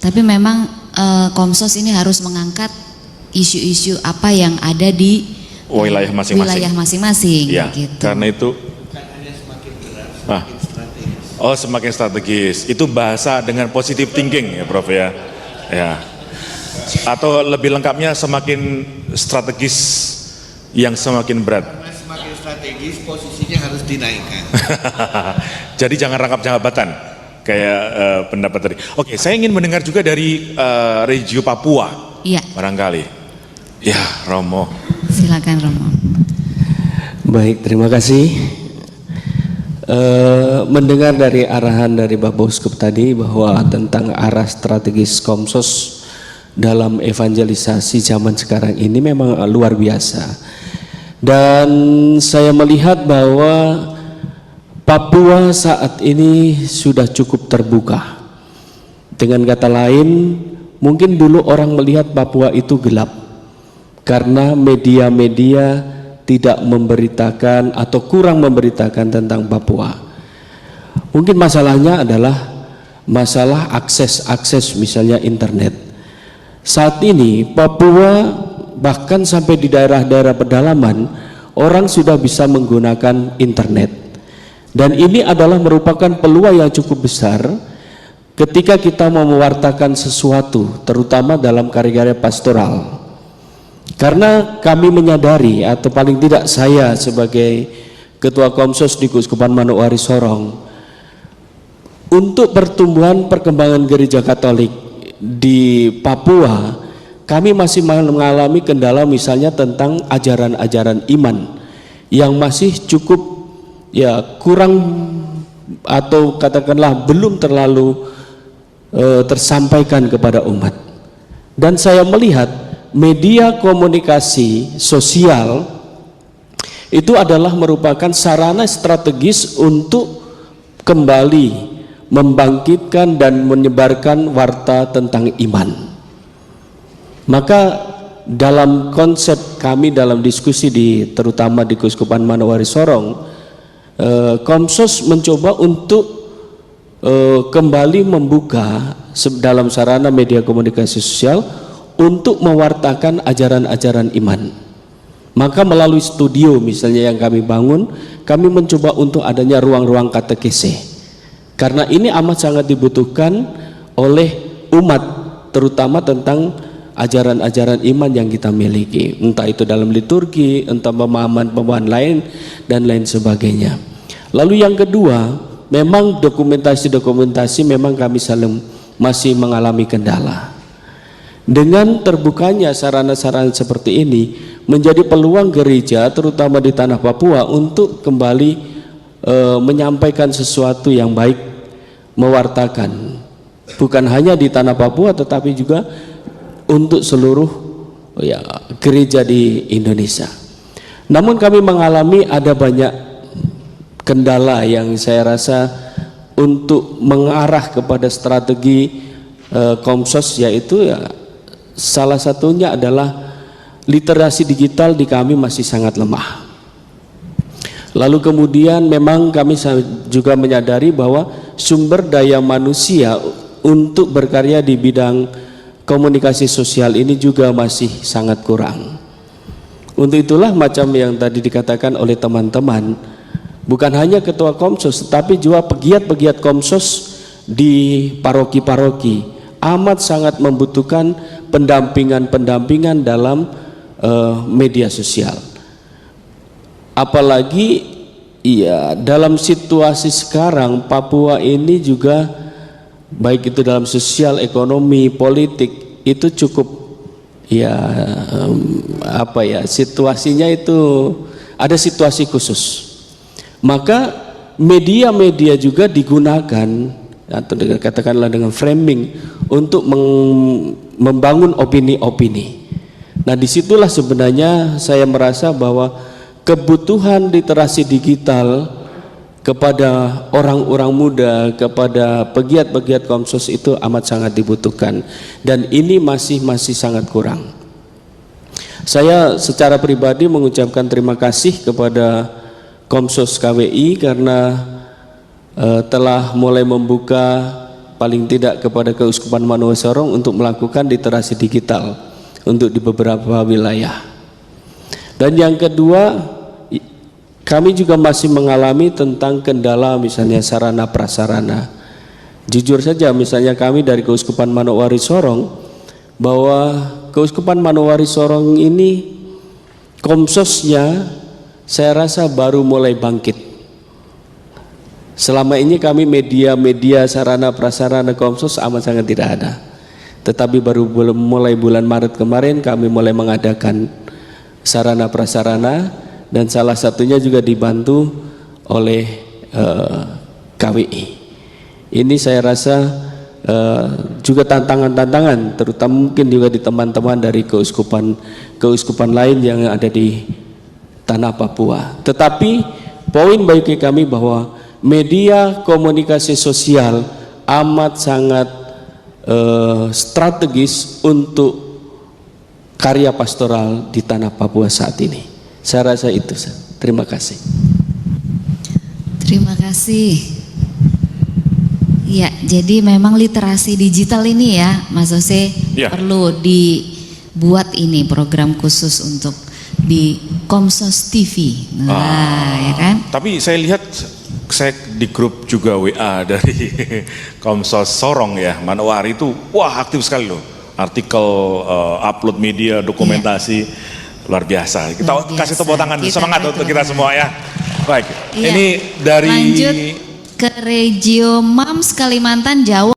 Tapi memang Komsos ini harus mengangkat isu-isu apa yang ada di wilayah masing-masing. Ya, gitu. karena itu hanya semakin berat, semakin strategis. oh semakin strategis. Itu bahasa dengan positive thinking ya Prof ya. Ya. Atau lebih lengkapnya semakin strategis yang semakin berat. Karena semakin strategis posisinya harus dinaikkan. Jadi jangan rangkap jabatan kayak pendapat tadi. Oke, saya ingin mendengar juga dari Regio Papua. Iya. Barangkali. Ya, Romo. Silakan Romo. Baik, terima kasih. Mendengar dari arahan dari Bapak Uskup tadi bahwa tentang arah strategis Komsos dalam evangelisasi zaman sekarang ini memang luar biasa. Dan saya melihat bahwa Papua saat ini sudah cukup terbuka. Dengan kata lain, mungkin dulu orang melihat Papua itu gelap karena media-media tidak memberitakan atau kurang memberitakan tentang Papua. Mungkin masalahnya adalah masalah akses misalnya internet. Saat ini Papua bahkan sampai di daerah-daerah pedalaman orang sudah bisa menggunakan internet. Dan ini adalah merupakan peluang yang cukup besar ketika kita mau mewartakan sesuatu, terutama dalam karya-karya pastoral. Karena kami menyadari, atau paling tidak saya sebagai Ketua Komsos di Keuskupan Manokwari Sorong, untuk pertumbuhan perkembangan gereja Katolik di Papua, kami masih mengalami kendala misalnya tentang ajaran-ajaran iman yang masih cukup kurang atau katakanlah belum terlalu tersampaikan kepada umat. Dan saya melihat media komunikasi sosial itu adalah merupakan sarana strategis untuk kembali membangkitkan dan menyebarkan warta tentang iman. Maka dalam konsep kami dalam diskusi terutama di Keuskupan Manokwari Sorong, Komsos mencoba untuk kembali membuka dalam sarana media komunikasi sosial untuk mewartakan ajaran-ajaran iman. Maka melalui studio misalnya yang kami bangun, kami mencoba untuk adanya ruang-ruang katekese. Karena ini amat sangat dibutuhkan oleh umat, terutama tentang ajaran-ajaran iman yang kita miliki, entah itu dalam liturgi, entah pemahaman-pemahaman lain dan lain sebagainya. Lalu yang kedua, memang dokumentasi memang kami masih mengalami kendala. Dengan terbukanya sarana-sarana seperti ini menjadi peluang gereja terutama di tanah Papua untuk kembali menyampaikan sesuatu yang baik, mewartakan bukan hanya di tanah Papua tetapi juga untuk seluruh gereja di Indonesia. Namun kami mengalami ada banyak kendala yang saya rasa untuk mengarah kepada strategi Komsos, yaitu salah satunya adalah literasi digital di kami masih sangat lemah. Lalu kemudian memang kami juga menyadari bahwa sumber daya manusia untuk berkarya di bidang komunikasi sosial ini juga masih sangat kurang. Untuk itulah macam yang tadi dikatakan oleh teman-teman, bukan hanya ketua Komsos tetapi juga pegiat-pegiat Komsos di paroki-paroki amat sangat membutuhkan pendampingan dalam media sosial. Apalagi dalam situasi sekarang Papua ini juga baik itu dalam sosial, ekonomi, politik itu cukup situasinya itu ada situasi khusus. Maka media-media juga digunakan atau katakanlah dengan framing untuk membangun opini-opini. Nah, disitulah sebenarnya saya merasa bahwa kebutuhan literasi digital kepada orang-orang muda, kepada pegiat-pegiat Komsos itu amat sangat dibutuhkan, dan ini masih sangat kurang. Saya secara pribadi mengucapkan terima kasih kepada Komsos KWI karena telah mulai membuka paling tidak kepada Keuskupan Manokwari Sorong untuk melakukan literasi digital untuk di beberapa wilayah. Dan yang kedua, kami juga masih mengalami tentang kendala misalnya sarana prasarana. Jujur saja misalnya kami dari Keuskupan Manokwari Sorong, bahwa Keuskupan Manokwari Sorong ini komsosnya saya rasa baru mulai bangkit. Selama ini kami media sarana prasarana komsos amat sangat tidak ada. Tetapi baru mulai bulan Maret kemarin kami mulai mengadakan sarana prasarana, dan salah satunya juga dibantu oleh KWI. Ini saya rasa juga tantangan-tantangan, terutama mungkin juga di teman-teman dari keuskupan lain yang ada di tanah Papua. Tetapi poin bagi kami bahwa media komunikasi sosial amat sangat strategis untuk karya pastoral di tanah Papua saat ini. Saya rasa itu. Terima kasih. Terima kasih. Ya, jadi memang literasi digital ini ya, Mas Jose, Ya. perlu dibuat ini program khusus untuk di Komsos TV. Nah, ya kan? Tapi saya lihat saya di grup juga WA dari Komsos Sorong ya, Manokwari itu wah aktif sekali loh. Artikel, upload media, dokumentasi luar biasa. Kita Luar biasa. kasih tepuk tangan, Kita semangat kasih untuk tepuk kita tangan. semua ya. Baik, Iya. ini dari Lanjut ke Regio Mams Kalimantan, Jawa.